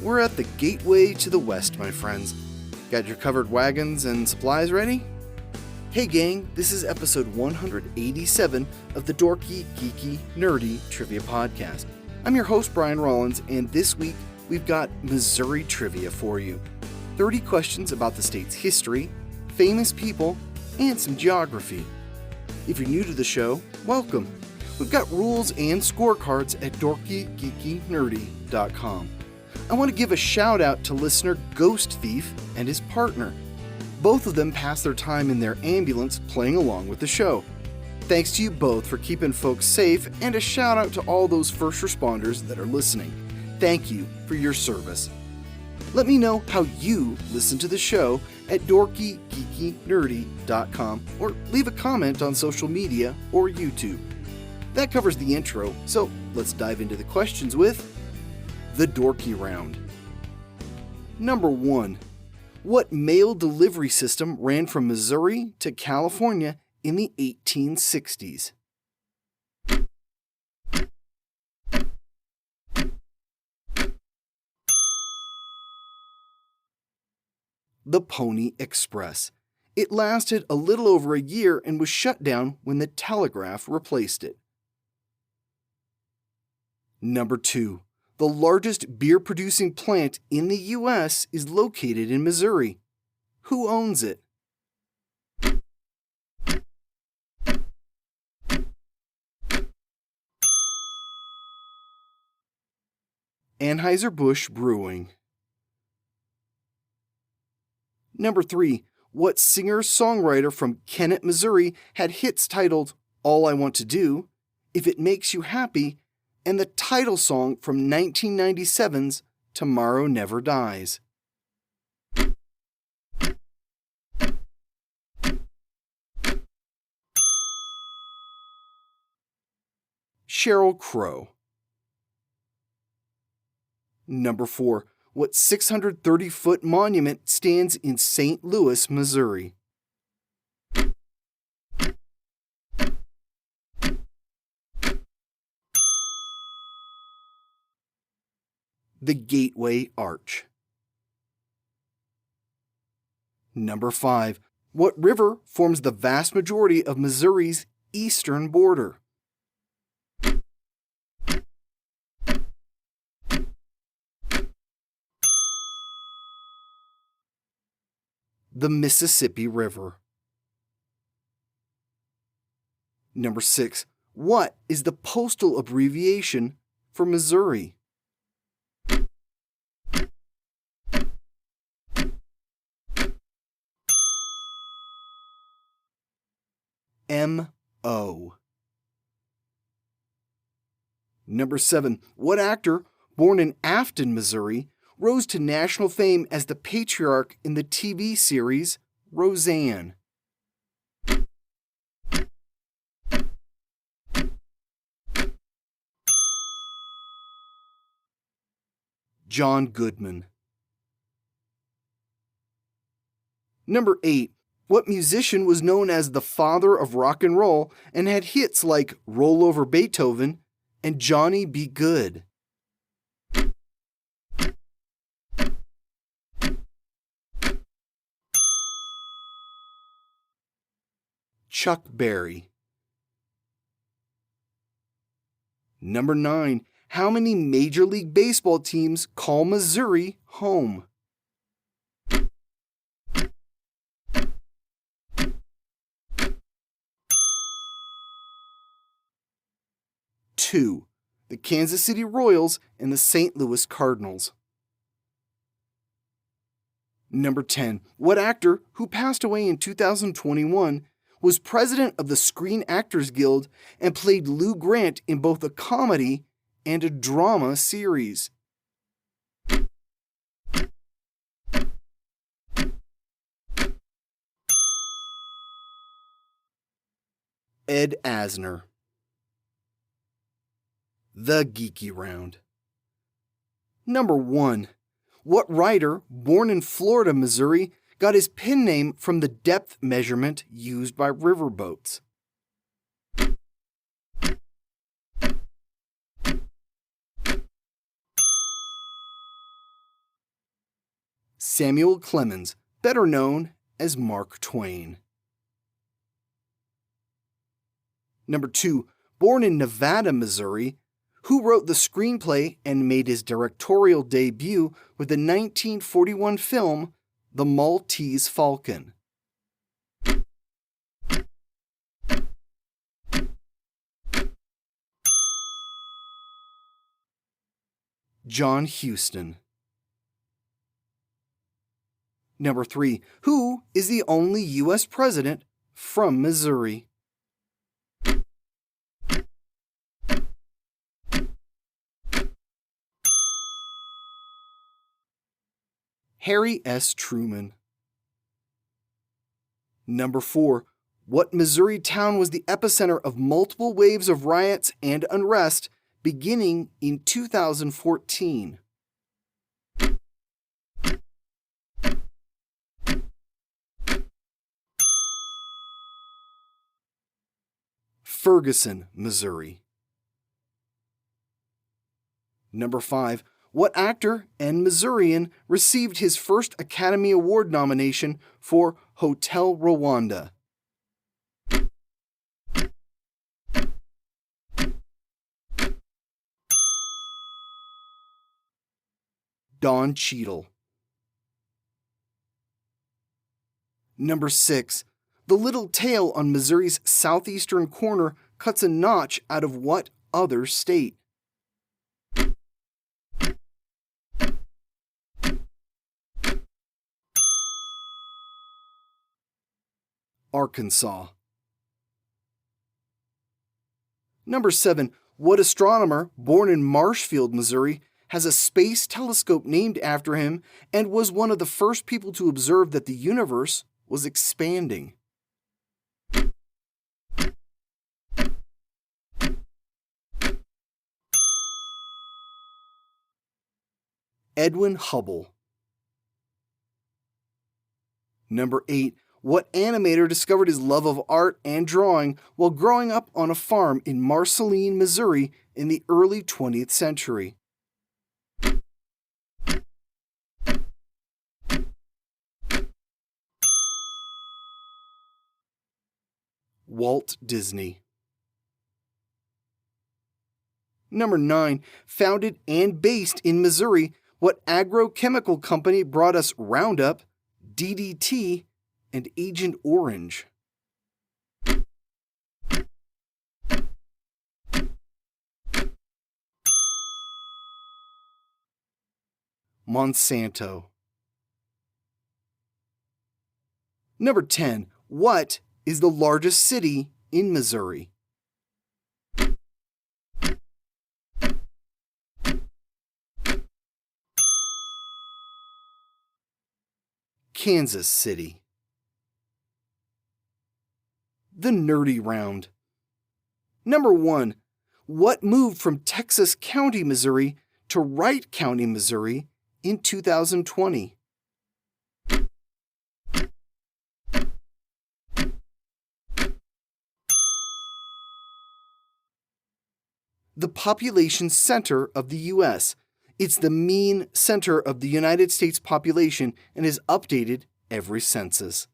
We're at the gateway to the West, my friends. Got your covered wagons and supplies ready? Hey gang, this is episode 187 of the Dorky Geeky Nerdy Trivia Podcast. I'm your host, Brian Rollins, and this week we've got Missouri trivia for you. 30 questions about the state's history, famous people, and some geography. If you're new to the show, welcome. We've got rules and scorecards at dorkygeekynerdy.com. I want to give a shout out to listener Ghost Thief and his partner. Both of them pass their time in their ambulance playing along with the show. Thanks to you both for keeping folks safe, and a shout out to all those first responders that are listening. Thank you for your service. Let me know how you listen to the show at dorkygeekynerdy.com or leave a comment on social media or YouTube. That covers the intro, so let's dive into the questions with the Dorky Round. Number 1. What mail delivery system ran from Missouri to California in the 1860s? The Pony Express. It lasted a little over a year and was shut down when the telegraph replaced it. Number 2. The largest beer-producing plant in the U.S. is located in Missouri. Who owns it? Anheuser-Busch Brewing. Number 3. What singer-songwriter from Kennett, Missouri had hits titled All I Want to Do, If It Makes You Happy, and the title song from 1997's Tomorrow Never Dies? Sheryl Crow. Number 4. What 630-foot monument stands in St. Louis, Missouri? The Gateway Arch. Number 5. What river forms the vast majority of Missouri's eastern border? The Mississippi River. Number 6. What is the postal abbreviation for Missouri? M.O. Number 7. What actor, born in Afton, Missouri, rose to national fame as the patriarch in the TV series Roseanne? John Goodman. Number 8. What musician was known as the father of rock and roll and had hits like Roll Over Beethoven and Johnny Be Good? Chuck Berry. Number 9. How many Major League Baseball teams call Missouri home? Two. The Kansas City Royals and the St. Louis Cardinals. Number 10. What actor, who passed away in 2021, was president of the Screen Actors Guild and played Lou Grant in both a comedy and a drama series? Ed Asner. The Geeky Round. Number 1. What writer, born in Florida, Missouri, got his pen name from the depth measurement used by riverboats? Samuel Clemens, better known as Mark Twain. Number 2. Born in Nevada, Missouri, who wrote the screenplay and made his directorial debut with the 1941 film The Maltese Falcon. John Huston. Number 3. Who is the only U.S. president from Missouri? Harry S. Truman. Number 4. What Missouri town was the epicenter of multiple waves of riots and unrest beginning in 2014? Ferguson, Missouri. Number 5. What actor and Missourian received his first Academy Award nomination for Hotel Rwanda? Don Cheadle. Number 6. The little tail on Missouri's southeastern corner cuts a notch out of what other state? Arkansas. Number 7. What astronomer born in Marshfield, Missouri, has a space telescope named after him and was one of the first people to observe that the universe was expanding? Edwin Hubble. Number 8. What animator discovered his love of art and drawing while growing up on a farm in Marceline, Missouri in the early 20th century? Walt Disney. Number 9. Founded and based in Missouri, what agrochemical company brought us Roundup, DDT, and Agent Orange? Monsanto. Number 10. What is the largest city in Missouri? Kansas City. The Nerdy Round. Number 1. What moved from Texas County, Missouri to Wright County, Missouri in 2020? The population center of the U.S. It's the mean center of the United States population and is updated every census.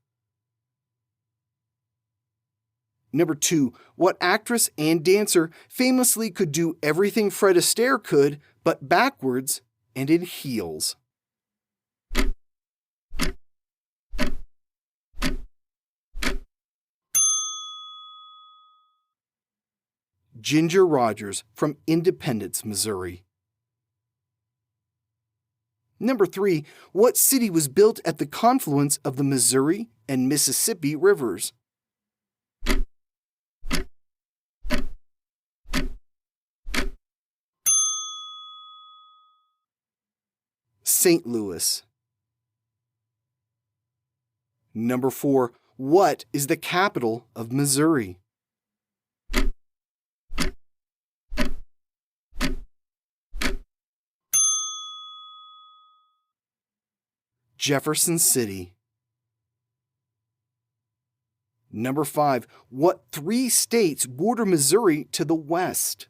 Number 2. What actress and dancer famously could do everything Fred Astaire could, but backwards and in heels? Ginger Rogers from Independence, Missouri. Number 3. What city was built at the confluence of the Missouri and Mississippi rivers? St. Louis. Number 4. What is the capital of Missouri? Jefferson City. Number 5. What 3 states border Missouri to the west?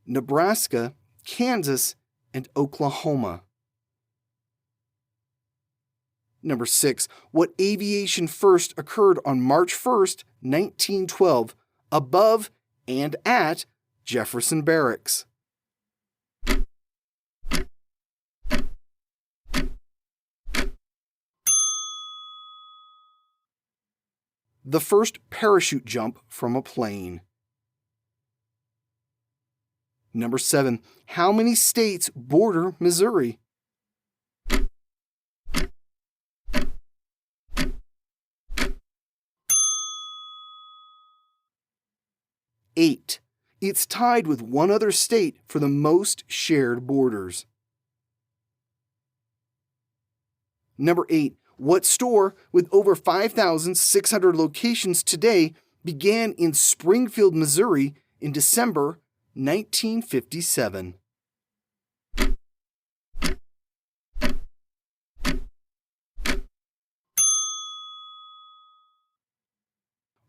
Nebraska, Kansas, and Oklahoma. Number 6. What aviation first occurred on March 1st, 1912, above and at Jefferson Barracks? The first parachute jump from a plane. Number 7. How many states border Missouri? Eight. It's tied with one other state for the most shared borders. Number 8. What store with over 5,600 locations today began in Springfield, Missouri in December 1957?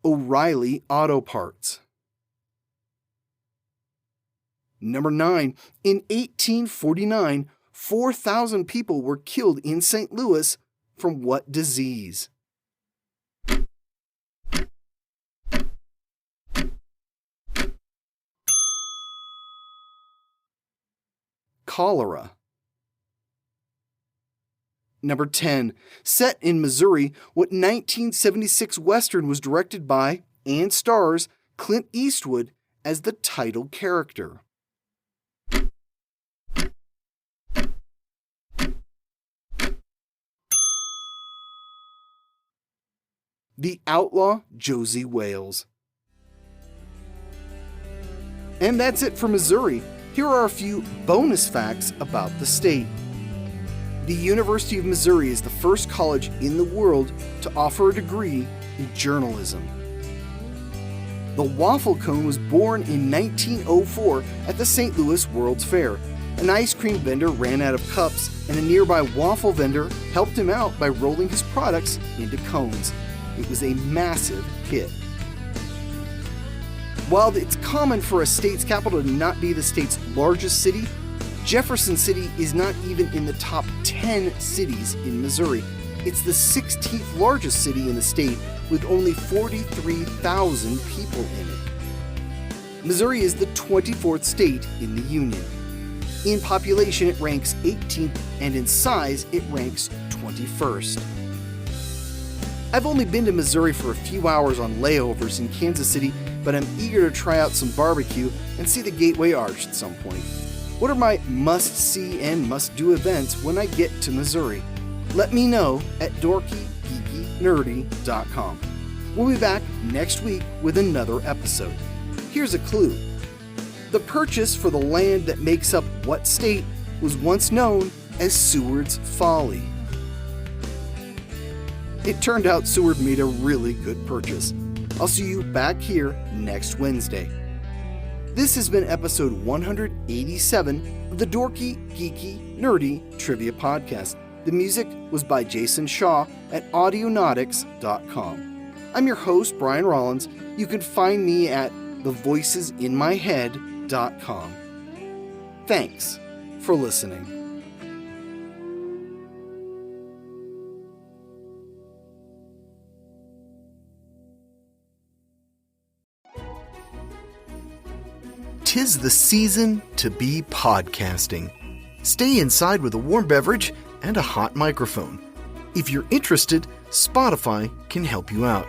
O'Reilly Auto Parts. Number 9. In 1849, 4,000 people were killed in St. Louis from what disease? Cholera. Number 10. Set in Missouri, what 1976 Western was directed by and stars Clint Eastwood as the title character? The Outlaw Josie Wales. And that's it for Missouri. Here are a few bonus facts about the state. The University of Missouri is the first college in the world to offer a degree in journalism. The waffle cone was born in 1904 at the St. Louis World's Fair. An ice cream vendor ran out of cups, and a nearby waffle vendor helped him out by rolling his products into cones. It was a massive hit. While it's common for a state's capital to not be the state's largest city, Jefferson City is not even in the top 10 cities in Missouri. It's the 16th largest city in the state with only 43,000 people in it. Missouri is the 24th state in the Union. In population, it ranks 18th, and in size, it ranks 21st. I've only been to Missouri for a few hours on layovers in Kansas City, but I'm eager to try out some barbecue and see the Gateway Arch at some point. What are my must-see and must-do events when I get to Missouri? Let me know at dorkygeekynerdy.com. We'll be back next week with another episode. Here's a clue. The purchase for the land that makes up what state was once known as Seward's Folly. It turned out Seward made a really good purchase. I'll see you back here next Wednesday. This has been episode 187 of the Dorky Geeky Nerdy Trivia Podcast. The music was by Jason Shaw at audionautics.com. I'm your host, Brian Rollins. You can find me at thevoicesinmyhead.com. Thanks for listening. Tis the season to be podcasting. Stay inside with a warm beverage and a hot microphone. If you're interested, Spotify can help you out.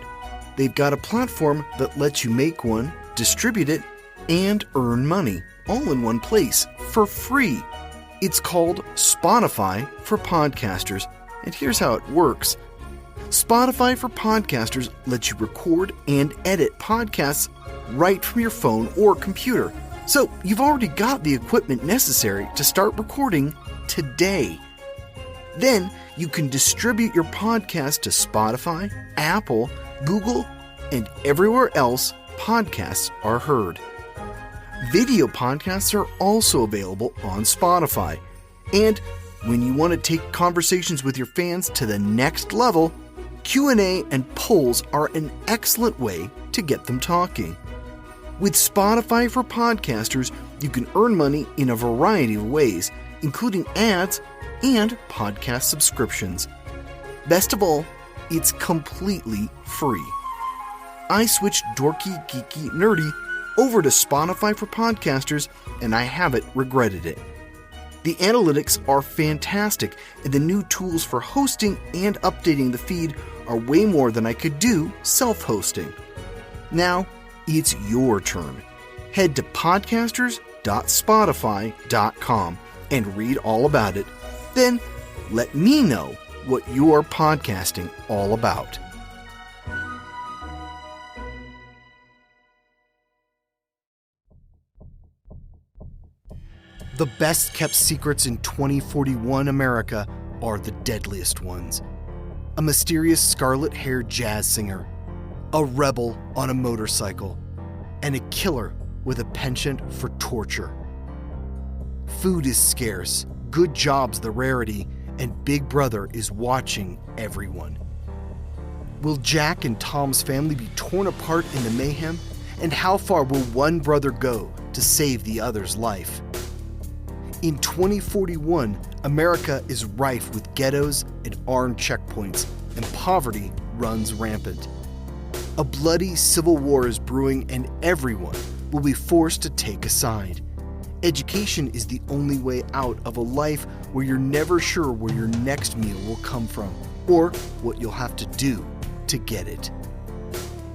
They've got a platform that lets you make one, distribute it, and earn money all in one place for free. It's called Spotify for Podcasters, and here's how it works. Spotify for Podcasters lets you record and edit podcasts right from your phone or computer. So you've already got the equipment necessary to start recording today. Then you can distribute your podcast to Spotify, Apple, Google, and everywhere else podcasts are heard. Video podcasts are also available on Spotify. And when you want to take conversations with your fans to the next level, Q&A and polls are an excellent way to get them talking. With Spotify for Podcasters, You can earn money in a variety of ways, including ads and podcast subscriptions. Best of all, it's completely free. I switched Dorky Geeky Nerdy over to Spotify for podcasters, and I haven't regretted it. The analytics are fantastic, and the new tools for hosting and updating the feed are way more than I could do self-hosting. Now, it's your turn. Head to podcasters.spotify.com and read all about it. Then, let me know what you're podcasting all about. The best-kept secrets in 2041 America are the deadliest ones. A mysterious scarlet-haired jazz singer, a rebel on a motorcycle, and a killer with a penchant for torture. Food is scarce, good jobs the rarity, and Big Brother is watching everyone. Will Jack and Tom's family be torn apart in the mayhem? And how far will one brother go to save the other's life? In 2041, America is rife with ghettos and armed checkpoints, and poverty runs rampant. A bloody civil war is brewing, and everyone will be forced to take a side. Education is the only way out of a life where you're never sure where your next meal will come from, or what you'll have to do to get it.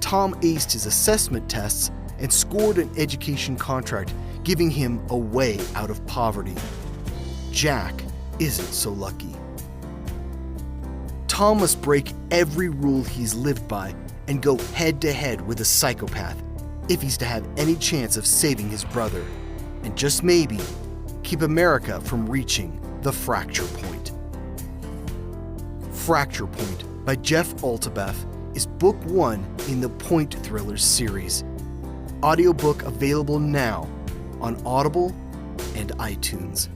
Tom aced his assessment tests and scored an education contract, giving him a way out of poverty. Jack isn't so lucky. Tom must break every rule he's lived by and go head-to-head with a psychopath if he's to have any chance of saving his brother, and just maybe keep America from reaching the fracture point. Fracture Point by Jeff Altabef is book 1 in the Point Thrillers series. Audiobook available now on Audible and iTunes.